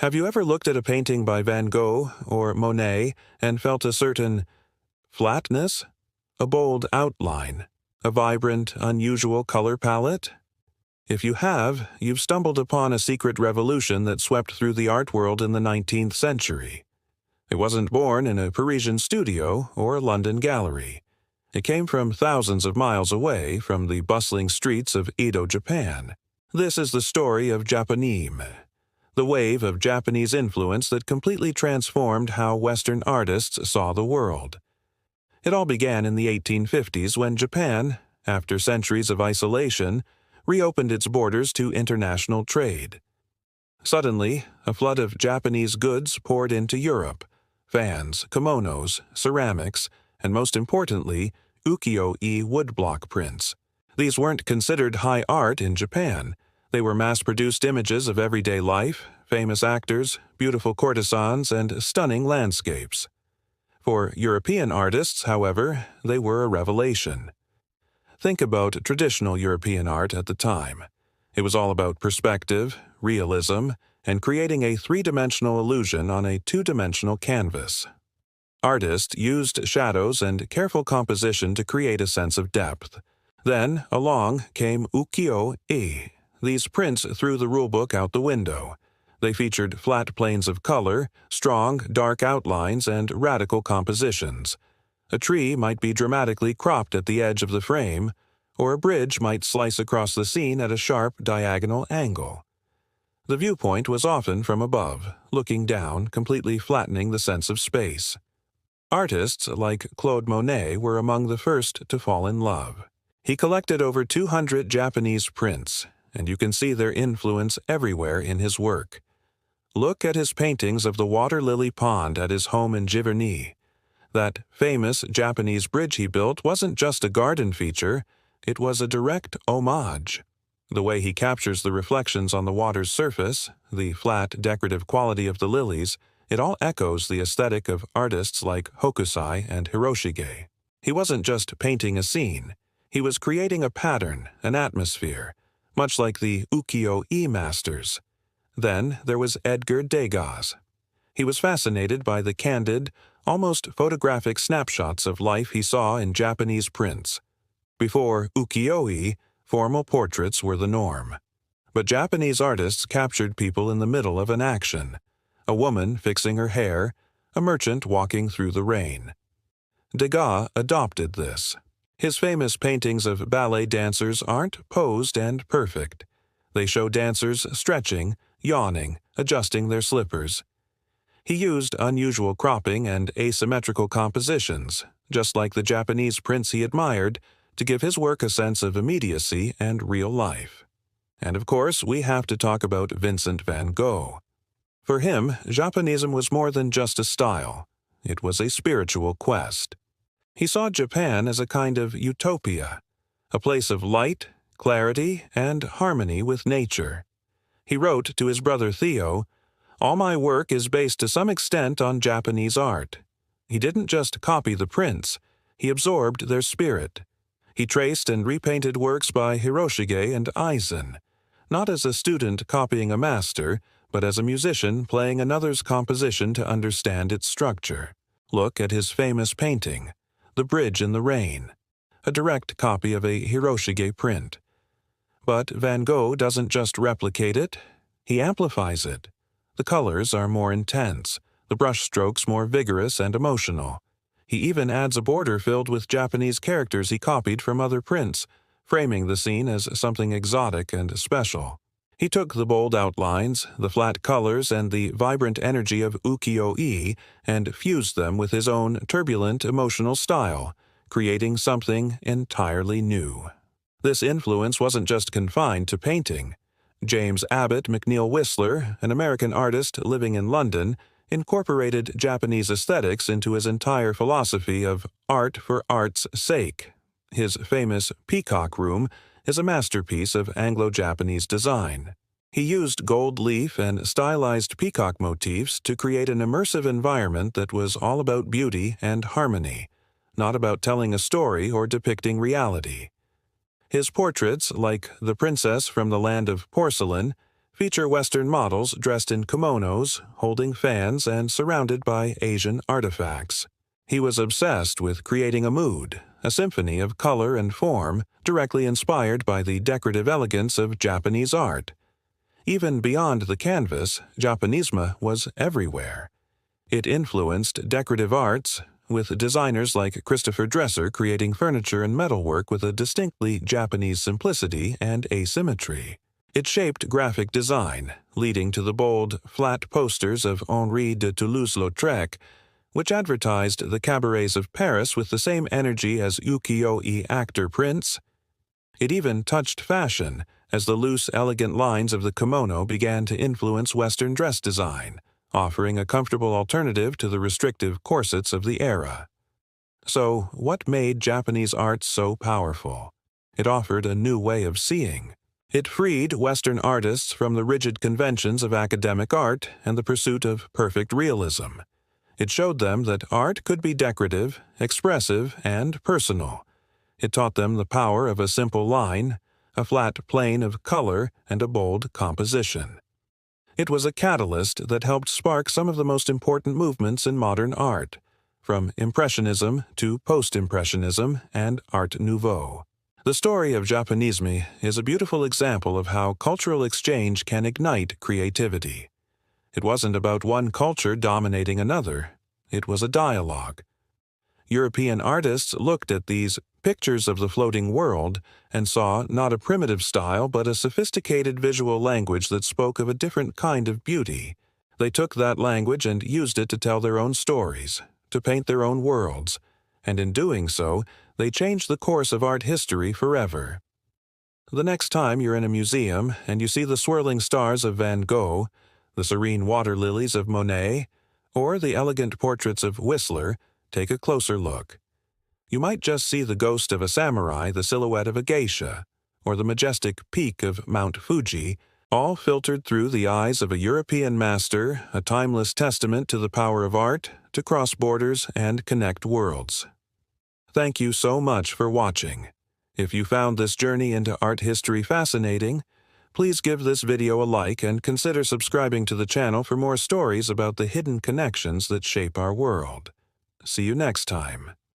Have you ever looked at a painting by Van Gogh or Monet and felt a certain flatness, a bold outline, a vibrant, unusual color palette? If you have, you've stumbled upon a secret revolution that swept through the art world in the 19th century. It wasn't born in a Parisian studio or a London gallery. It came from thousands of miles away from the bustling streets of Edo, Japan. This is the story of Japonisme, the wave of Japanese influence that completely transformed how Western artists saw the world. It all began in the 1850s when Japan, after centuries of isolation, reopened its borders to international trade. Suddenly, a flood of Japanese goods poured into Europe: fans, kimonos, ceramics, and most importantly, ukiyo-e woodblock prints. These weren't considered high art in Japan. They were mass-produced images of everyday life, famous actors, beautiful courtesans, and stunning landscapes. For European artists, however, they were a revelation. Think about traditional European art at the time. It was all about perspective, realism, and creating a three-dimensional illusion on a two-dimensional canvas. Artists used shadows and careful composition to create a sense of depth. Then, along came ukiyo-e. These prints threw the rulebook out the window. They featured flat planes of color, strong, dark outlines, and radical compositions. A tree might be dramatically cropped at the edge of the frame, or a bridge might slice across the scene at a sharp, diagonal angle. The viewpoint was often from above, looking down, completely flattening the sense of space. Artists like Claude Monet were among the first to fall in love. He collected over 200 Japanese prints, and you can see their influence everywhere in his work. Look at his paintings of the water lily pond at his home in Giverny. That famous Japanese bridge he built wasn't just a garden feature, it was a direct homage. The way he captures the reflections on the water's surface, the flat, decorative quality of the lilies, it all echoes the aesthetic of artists like Hokusai and Hiroshige. He wasn't just painting a scene, he was creating a pattern, an atmosphere, much like the ukiyo-e masters. Then there was Edgar Degas. He was fascinated by the candid, almost photographic snapshots of life he saw in Japanese prints. Before ukiyo-e, formal portraits were the norm. But Japanese artists captured people in the middle of an action: a woman fixing her hair, a merchant walking through the rain. Degas adopted this. His famous paintings of ballet dancers aren't posed and perfect. They show dancers stretching, yawning, adjusting their slippers. He used unusual cropping and asymmetrical compositions, just like the Japanese prints he admired, to give his work a sense of immediacy and real life. And of course, we have to talk about Vincent van Gogh. For him, Japonism was more than just a style. It was a spiritual quest. He saw Japan as a kind of utopia, a place of light, clarity, and harmony with nature. He wrote to his brother Theo, "All my work is based to some extent on Japanese art." He didn't just copy the prints, he absorbed their spirit. He traced and repainted works by Hiroshige and Eisen, not as a student copying a master, but as a musician playing another's composition to understand its structure. Look at his famous painting, The Bridge in the Rain, a direct copy of a Hiroshige print. But Van Gogh doesn't just replicate it, he amplifies it. The colors are more intense, the brushstrokes more vigorous and emotional. He even adds a border filled with Japanese characters he copied from other prints, framing the scene as something exotic and special. He took the bold outlines, the flat colors, and the vibrant energy of ukiyo-e and fused them with his own turbulent, emotional style, creating something entirely new. This influence wasn't just confined to painting. James Abbott McNeill Whistler, an American artist living in London, incorporated Japanese aesthetics into his entire philosophy of art for art's sake. His famous Peacock Room is a masterpiece of Anglo-Japanese design. He used gold leaf and stylized peacock motifs to create an immersive environment that was all about beauty and harmony, not about telling a story or depicting reality. His portraits, like The Princess from the Land of Porcelain, feature Western models dressed in kimonos, holding fans, and surrounded by Asian artifacts. He was obsessed with creating a mood, a symphony of color and form directly inspired by the decorative elegance of Japanese art. Even beyond the canvas, Japonisme was everywhere. It influenced decorative arts, with designers like Christopher Dresser creating furniture and metalwork with a distinctly Japanese simplicity and asymmetry. It shaped graphic design, leading to the bold, flat posters of Henri de Toulouse-Lautrec, which advertised the cabarets of Paris with the same energy as ukiyo-e actor prints. It even touched fashion, as the loose, elegant lines of the kimono began to influence Western dress design, offering a comfortable alternative to the restrictive corsets of the era. So, what made Japanese art so powerful? It offered a new way of seeing. It freed Western artists from the rigid conventions of academic art and the pursuit of perfect realism. It showed them that art could be decorative, expressive, and personal. It taught them the power of a simple line, a flat plane of color, and a bold composition. It was a catalyst that helped spark some of the most important movements in modern art, from Impressionism to Post-Impressionism and Art Nouveau. The story of Japonisme is a beautiful example of how cultural exchange can ignite creativity. It wasn't about one culture dominating another. It was a dialogue. European artists looked at these pictures of the floating world and saw not a primitive style but a sophisticated visual language that spoke of a different kind of beauty. They took that language and used it to tell their own stories, to paint their own worlds, and in doing so, they changed the course of art history forever. The next time you're in a museum and you see the swirling stars of Van Gogh, the serene water lilies of Monet, or the elegant portraits of Whistler, take a closer look. You might just see the ghost of a samurai, the silhouette of a geisha, or the majestic peak of Mount Fuji, all filtered through the eyes of a European master, a timeless testament to the power of art to cross borders and connect worlds. Thank you so much for watching. If you found this journey into art history fascinating, please give this video a like and consider subscribing to the channel for more stories about the hidden connections that shape our world. See you next time.